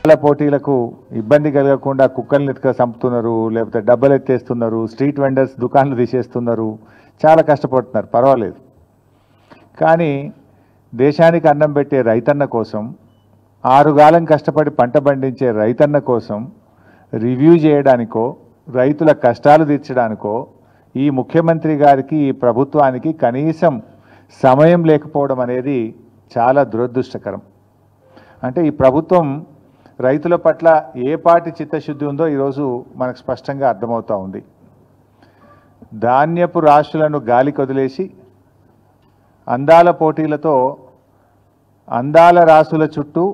పోటీలకు ఇబ్బంది కలగకుండా కుక్కల్ని ఎత్తుక చంపుతున్నారు, లేకపోతే డబ్బలు ఎత్తేస్తున్నారు, స్ట్రీట్ వెండర్స్ దుకాన్లు తీసేస్తున్నారు, చాలా కష్టపడుతున్నారు, పర్వాలేదు. కానీ దేశానికి అన్నం పెట్టే రైతన్న కోసం, ఆరుగాలం కష్టపడి పంట పండించే రైతన్న కోసం రివ్యూ చేయడానికో, రైతుల కష్టాలు తీర్చడానికో ఈ ముఖ్యమంత్రి గారికి, ఈ ప్రభుత్వానికి కనీసం సమయం లేకపోవడం అనేది చాలా దురదృష్టకరం. అంటే ఈ ప్రభుత్వం రైతుల పట్ల ఏ పాటి చిత్తశుద్ధి ఉందో ఈరోజు మనకు స్పష్టంగా అర్థమవుతూ ఉంది. ధాన్యపు రాశులను గాలికి వదిలేసి అందాల పోటీలతో అందాల రాసుల చుట్టూ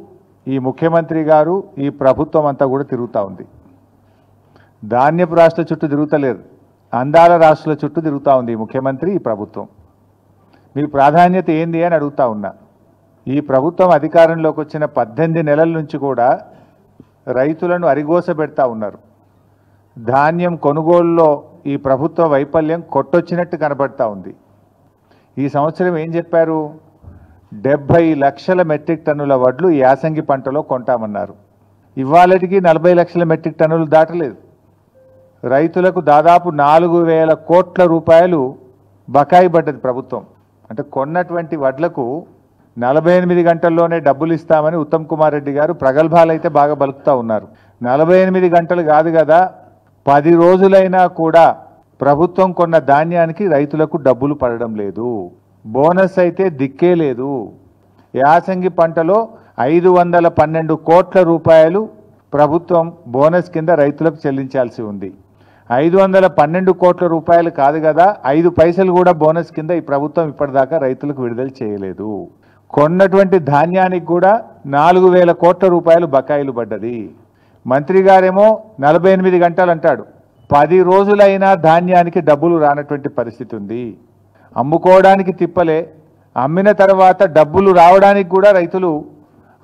ఈ ముఖ్యమంత్రి గారు, ఈ ప్రభుత్వం అంతా కూడా తిరుగుతూ ఉంది. ధాన్యపు రాశుల చుట్టూ తిరుగుతలేరు, అందాల రాశుల చుట్టూ తిరుగుతూ ఉంది ఈ ముఖ్యమంత్రి, ఈ ప్రభుత్వం. మీ ప్రాధాన్యత ఏంది అని అడుగుతా ఉన్నా. ఈ ప్రభుత్వం అధికారంలోకి వచ్చిన 18 నెలల నుంచి కూడా రైతులను అరిగోస పెడతా ఉన్నారు. ధాన్యం కొనుగోలులో ఈ ప్రభుత్వ వైఫల్యం కొట్టొచ్చినట్టు కనబడతా ఉంది. ఈ సంవత్సరం ఏం చెప్పారు? 70 లక్షల మెట్రిక్ టన్నుల వడ్లు యాసంగి పంటలో కొంటామన్నారు. ఇవాళటికి 40 లక్షల మెట్రిక్ టన్నులు దాటలేదు. రైతులకు దాదాపు 4,000 కోట్ల రూపాయలు బకాయి పడ్డది ప్రభుత్వం. అంటే కొన్నటువంటి వడ్లకు 48 గంటల్లోనే డబ్బులు ఇస్తామని ఉత్తమ్ కుమార్ రెడ్డి గారు ప్రగల్భాలు అయితే బాగా బలుకుతూ ఉన్నారు. 48 గంటలు కాదు కదా, 10 రోజులైనా కూడా ప్రభుత్వం కొన్న ధాన్యానికి రైతులకు డబ్బులు పడడం లేదు. బోనస్ అయితే దిక్కే లేదు. యాసంగి పంటలో 512 కోట్ల రూపాయలు ప్రభుత్వం బోనస్ కింద రైతులకు చెల్లించాల్సి ఉంది. 512 కోట్ల రూపాయలు కాదు కదా, 5 పైసలు కూడా బోనస్ కింద ఈ ప్రభుత్వం ఇప్పటిదాకా రైతులకు విడుదల చేయలేదు. కొన్నటువంటి ధాన్యానికి కూడా 4,000 కోట్ల రూపాయలు బకాయిలు పడ్డది. మంత్రి గారేమో 48 గంటలు అంటాడు, 10 రోజులైనా ధాన్యానికి డబ్బులు రానటువంటి పరిస్థితి ఉంది. అమ్ముకోవడానికి తిప్పలే, అమ్మిన తర్వాత డబ్బులు రావడానికి కూడా రైతులు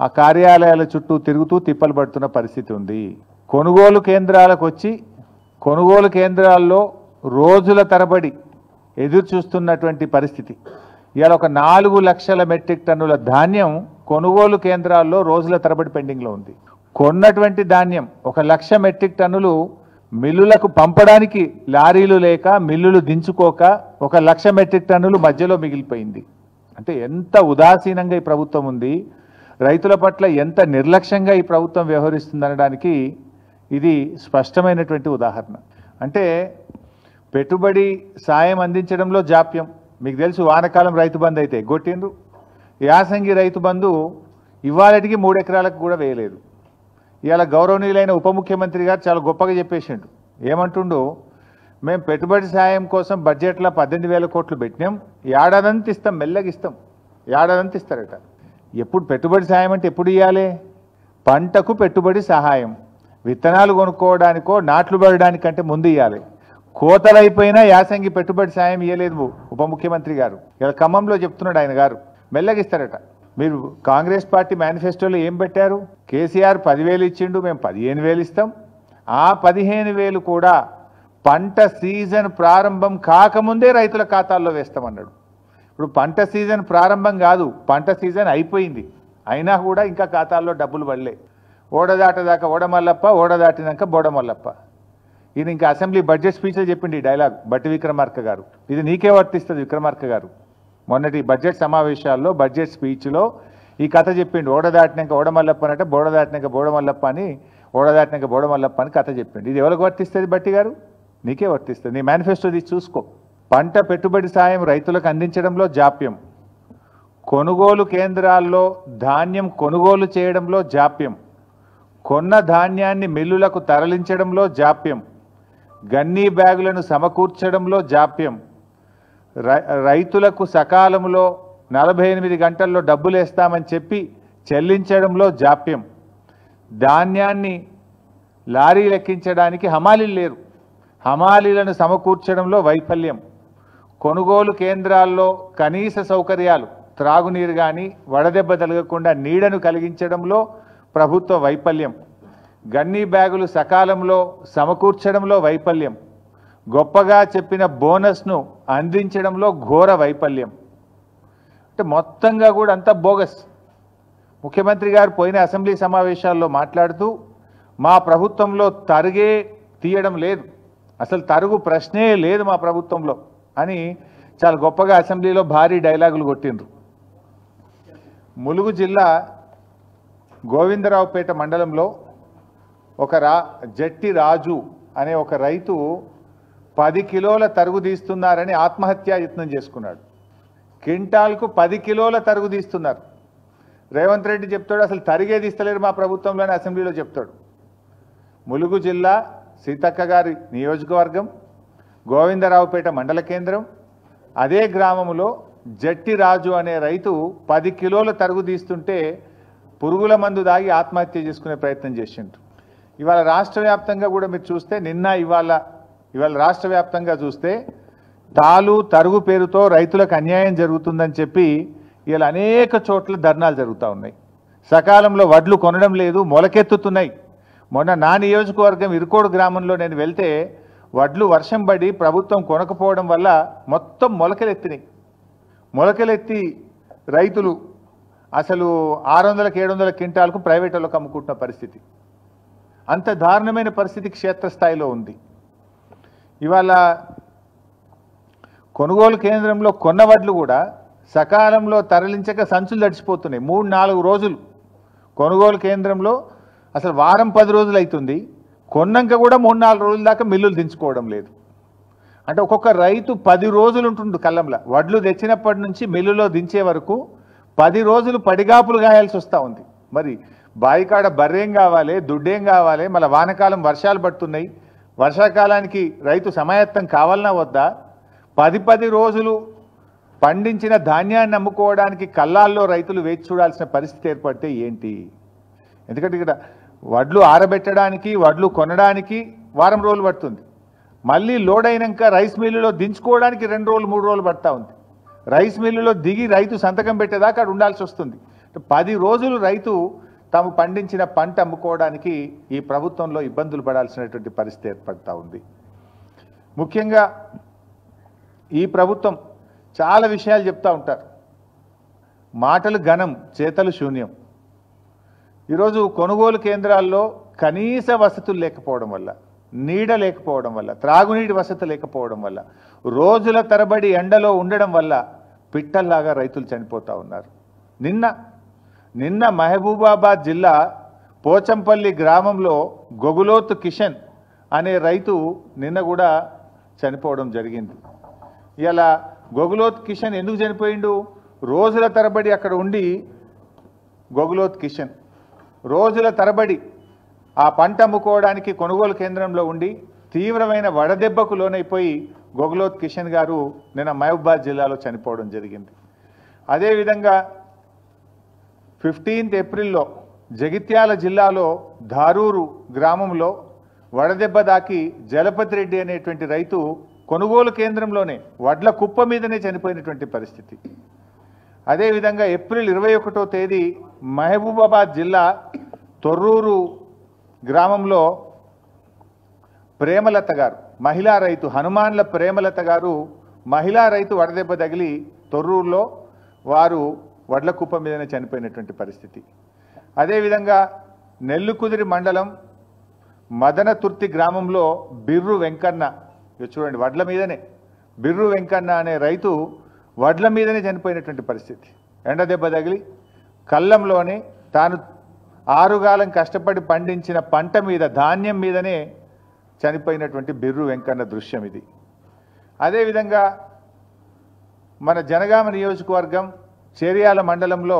ఆ కార్యాలయాల చుట్టూ తిరుగుతూ తిప్పలు పడుతున్న పరిస్థితి ఉంది. కొనుగోలు కేంద్రాలకు వచ్చి కొనుగోలు కేంద్రాల్లో రోజుల తరబడి ఎదురు చూస్తున్నటువంటి పరిస్థితి. ఇవాళ ఒక 4 లక్షల మెట్రిక్ టన్నుల ధాన్యం కొనుగోలు కేంద్రాల్లో రోజుల తరబడి పెండింగ్లో ఉంది. కొన్నటువంటి ధాన్యం 1 లక్ష మెట్రిక్ టన్నులు మిల్లులకు పంపడానికి లారీలు లేక, మిల్లులు దించుకోక 1 లక్ష మెట్రిక్ టన్నులు మధ్యలో మిగిలిపోయింది. అంటే ఎంత ఉదాసీనంగా ఈ ప్రభుత్వం ఉంది, రైతుల పట్ల ఎంత నిర్లక్ష్యంగా ఈ ప్రభుత్వం వ్యవహరిస్తుందనడానికి ఇది స్పష్టమైనటువంటి ఉదాహరణ. అంటే పెట్టుబడి సాయం అందించడంలో జాప్యం. మీకు తెలుసు, వానకాలం రైతు బంధు అయితే గొట్టిండ్రు, యాసంగి రైతు బంధు ఇవాళటికి 3 ఎకరాలకు కూడా వేయలేదు. ఇవాళ గౌరవనీయులైన ఉప ముఖ్యమంత్రి గారు చాలా గొప్పగా చెప్పేసిండు. ఏమంటుండు? మేము పెట్టుబడి సాయం కోసం బడ్జెట్లో 18,000 కోట్లు పెట్టినాం, ఏడాదంతా ఇస్తాం, మెల్లగా ఇస్తాం, ఏడాదంతా ఇస్తారట. ఎప్పుడు పెట్టుబడి సాయం అంటే ఎప్పుడు ఇవ్వాలి? పంటకు పెట్టుబడి సహాయం, విత్తనాలు కొనుక్కోవడానికో నాట్లు పడడానికంటే ముందు ఇవ్వాలి. కోతలైపోయినా యాసంగి పెట్టుబడి సాయం ఇవ్వలేదు ఉప ముఖ్యమంత్రి గారు. ఇలా ఖమ్మంలో చెప్తున్నాడు ఆయన గారు, మెల్లగా ఇస్తారట. మీరు కాంగ్రెస్ పార్టీ మేనిఫెస్టోలో ఏం పెట్టారు? కేసీఆర్ 10,000 ఇచ్చిండు, మేము 15,000 ఇస్తాం. ఆ 15,000 కూడా పంట సీజన్ ప్రారంభం కాకముందే రైతుల ఖాతాల్లో వేస్తామన్నాడు. ఇప్పుడు పంట సీజన్ ప్రారంభం కాదు, పంట సీజన్ అయిపోయింది, అయినా కూడా ఇంకా ఖాతాల్లో డబ్బులు పడలే. ఓడదాటదాకా ఓడమల్లప్ప, ఓడదాటినాక బోడమల్లప్ప. ఈయన ఇంకా అసెంబ్లీ బడ్జెట్ స్పీచ్లో చెప్పింది ఈ డైలాగ్ బట్టి విక్రమార్క గారు. ఇది నీకే వర్తిస్తుంది విక్రమార్క గారు. మొన్నటి బడ్జెట్ సమావేశాల్లో బడ్జెట్ స్పీచ్లో ఈ కథ చెప్పిండు. ఓడదాటినాక ఓడమల్లప్ప అంటే బోడదాటినాక బోడమల్లప్ప అని, ఓడదాటినాక బోడమల్లప్ప అని కథ చెప్పిండు. ఇది ఎవరికి వర్తిస్తుంది? బట్టి గారు నీకే వర్తిస్తుంది. నీ మేనిఫెస్టో తీసి చూసుకో. పంట పెట్టుబడి సాయం రైతులకు అందించడంలో జాప్యం, కొనుగోలు కేంద్రాల్లో ధాన్యం కొనుగోలు చేయడంలో జాప్యం, కొన్న ధాన్యాన్ని మిల్లులకు తరలించడంలో జాప్యం, గన్నీ బ్యాగులను సమకూర్చడంలో జాప్యం, రైతులకు సకాలంలో 48 గంటల్లో డబ్బులు వేస్తామని చెప్పి చెల్లించడంలో జాప్యం, ధాన్యాన్ని లారీలు ఎక్కించడానికి హమాలీలు లేరు, హమాలీలను సమకూర్చడంలో వైఫల్యం, కొనుగోలు కేంద్రాల్లో కనీస సౌకర్యాలు, త్రాగునీరు కానీ వడదెబ్బ తగలకుండా నీడను కలిగించడంలో ప్రభుత్వ వైఫల్యం, గన్నీ బ్యాగులు సకాలంలో సమకూర్చడంలో వైఫల్యం, గొప్పగా చెప్పిన బోనస్ను అందించడంలో ఘోర వైఫల్యం. అంటే మొత్తంగా కూడా అంతా బోగస్. ముఖ్యమంత్రి గారు పోయిన అసెంబ్లీ సమావేశాల్లో మాట్లాడుతూ మా ప్రభుత్వంలో తరుగే తీయడం లేదు, అసలు తరుగు ప్రశ్నే లేదు మా ప్రభుత్వంలో అని చాలా గొప్పగా అసెంబ్లీలో భారీ డైలాగులు కొట్టిండ్రు. ములుగు జిల్లా గోవిందరావుపేట మండలంలో ఒక జట్టి రాజు అనే ఒక రైతు 10 కిలోల తరుగు తీస్తున్నారని ఆత్మహత్యా యత్నం చేసుకున్నాడు. క్వింటాల్కు 10 కిలోల తరుగు తీస్తున్నారు. రేవంత్ రెడ్డి చెప్తాడు అసలు తరిగే తీస్తలేరు మా ప్రభుత్వంలోనే అసెంబ్లీలో చెప్తాడు. ములుగు జిల్లా సీతక్క గారి నియోజకవర్గం గోవిందరావుపేట మండల కేంద్రం, అదే గ్రామంలో జట్టి రాజు అనే రైతు 10 కిలోల తరుగు తీస్తుంటే పురుగుల మందు దాగి ఆత్మహత్య చేసుకునే ప్రయత్నం చేసిండ్రు. ఇవాళ రాష్ట్ర వ్యాప్తంగా కూడా మీరు చూస్తే ఇవాళ రాష్ట్ర వ్యాప్తంగా చూస్తే తరుగు పేరుతో రైతులకు అన్యాయం జరుగుతుందని చెప్పి ఇవాళ అనేక చోట్ల ధర్నాలు జరుగుతూ ఉన్నాయి. సకాలంలో వడ్లు కొనడం లేదు, మొలకెత్తుతున్నాయి. మొన్న నా నియోజకవర్గం ఇరుకోడు గ్రామంలో నేను వెళ్తే వడ్లు వర్షం పడి ప్రభుత్వం కొనకపోవడం వల్ల మొత్తం మొలకలెత్తినాయి. మొలకలెత్తి రైతులు అసలు 600-700 క్వింటాలకు ప్రైవేట్ వాళ్ళకు అమ్ముకుంటున్న పరిస్థితి. అంత దారుణమైన పరిస్థితి క్షేత్రస్థాయిలో ఉంది. ఇవాళ కొనుగోలు కేంద్రంలో కొన్న వడ్లు కూడా సకాలంలో తరలించక సంచులు తడిచిపోతున్నాయి. 3-4 రోజులు కొనుగోలు కేంద్రంలో అసలు వారం 10 రోజులు అవుతుంది, కొన్నాక కూడా 3-4 రోజుల దాకా మిల్లులు దించుకోవడం లేదు. అంటే ఒక్కొక్క రైతు 10 రోజులు ఉంటుండు కళ్ళంలో. వడ్లు తెచ్చినప్పటి నుంచి మిల్లులో దించే వరకు 10 రోజులు పడిగాపులు గాయాల్సి వస్తూ ఉంది. మరి బాయికాడ బర్రేం కావాలి, దుడ్డేం కావాలి, మళ్ళీ వానకాలం వర్షాలు పడుతున్నాయి, వర్షాకాలానికి రైతు సమాయత్తం కావాలన్నా వద్దా? 10 రోజులు పండించిన ధాన్యాన్ని అమ్ముకోవడానికి కళ్ళాల్లో రైతులు వేచి చూడాల్సిన పరిస్థితి ఏర్పడితే ఏంటి? ఎందుకంటే ఇక్కడ వడ్లు ఆరబెట్టడానికి, వడ్లు కొనడానికి వారం రోజులు పడుతుంది. మళ్ళీ లోడ్ అయినాక రైస్ మిల్లులో దించుకోవడానికి 2 రోజులు 3 రోజులు పడతా ఉంది. రైస్ మిల్లులో దిగి రైతు సంతకం పెట్టేదాకా అక్కడ ఉండాల్సి వస్తుంది. 10 రోజులు రైతు తాము పండించిన పంట అమ్ముకోవడానికి ఈ ప్రభుత్వంలో ఇబ్బందులు పడాల్సినటువంటి పరిస్థితి ఏర్పడతా ఉంది. ముఖ్యంగా ఈ ప్రభుత్వం చాలా విషయాలు చెప్తూ ఉంటారు. మాటలు ఘనం, చేతలు శూన్యం. ఈరోజు కొనుగోలు కేంద్రాల్లో కనీస వసతులు లేకపోవడం వల్ల, నీడ లేకపోవడం వల్ల, త్రాగునీటి వసతి లేకపోవడం వల్ల, రోజుల తరబడి ఎండలో ఉండడం వల్ల పిట్టల్లాగా రైతులు చనిపోతూ ఉన్నారు. నిన్న మహబూబాబాద్ జిల్లా పోచంపల్లి గ్రామంలో గొగులోతు కిషన్ అనే రైతు నిన్న కూడా చనిపోవడం జరిగింది. ఇలా గొగులోత్ కిషన్ ఎందుకు చనిపోయిండు? రోజుల తరబడి అక్కడ ఉండి గొగులోత్ కిషన్ రోజుల తరబడి ఆ పంట అమ్ముకోవడానికి కొనుగోలు కేంద్రంలో ఉండి తీవ్రమైన వడదెబ్బకు లోనైపోయి గొగులోత్ కిషన్ గారు నిన్న మహబూబాబాద్ జిల్లాలో చనిపోవడం జరిగింది. అదేవిధంగా 15th ఏప్రిల్లో జగిత్యాల జిల్లాలో ధారూరు గ్రామంలో వడదెబ్బ దాకి జలపతి రెడ్డి అనేటువంటి రైతు కొనుగోలు కేంద్రంలోనే వడ్ల కుప్ప మీదనే చనిపోయినటువంటి పరిస్థితి. అదేవిధంగా ఏప్రిల్ 21వ తేదీ మహబూబాబాద్ జిల్లా తొర్రూరు గ్రామంలో ప్రేమలత గారు, మహిళా రైతు, హనుమాన్ల ప్రేమలత గారు మహిళా రైతు వడదెబ్బ తగిలి తొర్రూరులో వారు వడ్ల కుప్ప మీదనే చనిపోయినటువంటి పరిస్థితి. అదేవిధంగా నెల్లుకుదిరి మండలం మదనతుర్తి గ్రామంలో బిర్రు వెంకన్న, చూడండి వడ్ల మీదనే బిర్రు వెంకన్న అనే రైతు వడ్ల మీదనే చనిపోయినటువంటి పరిస్థితి. ఎండ దెబ్బ తగిలి కళ్ళంలోనే తాను ఆరుగాలం కష్టపడి పండించిన పంట మీద, ధాన్యం మీదనే చనిపోయినటువంటి బిర్రు వెంకన్న దృశ్యం ఇది. అదేవిధంగా మన జనగామ నియోజకవర్గం చేర్యాల మండలంలో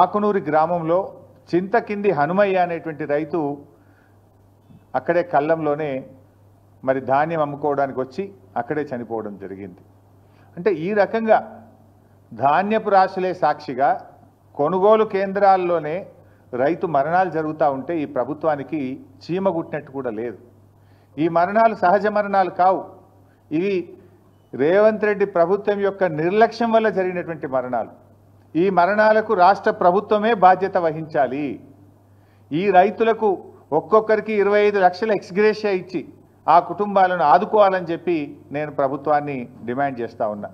ఆకునూరి గ్రామంలో చింతకింది హనుమయ్య అనేటువంటి రైతు అక్కడే కళ్ళంలోనే మరి ధాన్యం అమ్ముకోవడానికి వచ్చి అక్కడే చనిపోవడం జరిగింది. అంటే ఈ రకంగా ధాన్యపు రాశులే సాక్షిగా కొనుగోలు కేంద్రాల్లోనే రైతు మరణాలు జరుగుతూ ఉంటే ఈ ప్రభుత్వానికి చీమ గుట్టినట్టు కూడా లేదు. ఈ మరణాలు సహజ మరణాలు కావు, ఇవి రేవంత్ రెడ్డి ప్రభుత్వం యొక్క నిర్లక్ష్యం వల్ల జరిగినటువంటి మరణాలు. ఈ మరణాలకు రాష్ట్ర ప్రభుత్వమే బాధ్యత వహించాలి. ఈ రైతులకు ఒక్కొక్కరికి 25 లక్షల ఎక్స్గ్రేషియా ఇచ్చి ఆ కుటుంబాలను ఆదుకోవాలని చెప్పి నేను ప్రభుత్వాన్ని డిమాండ్ చేస్తూ ఉన్నా.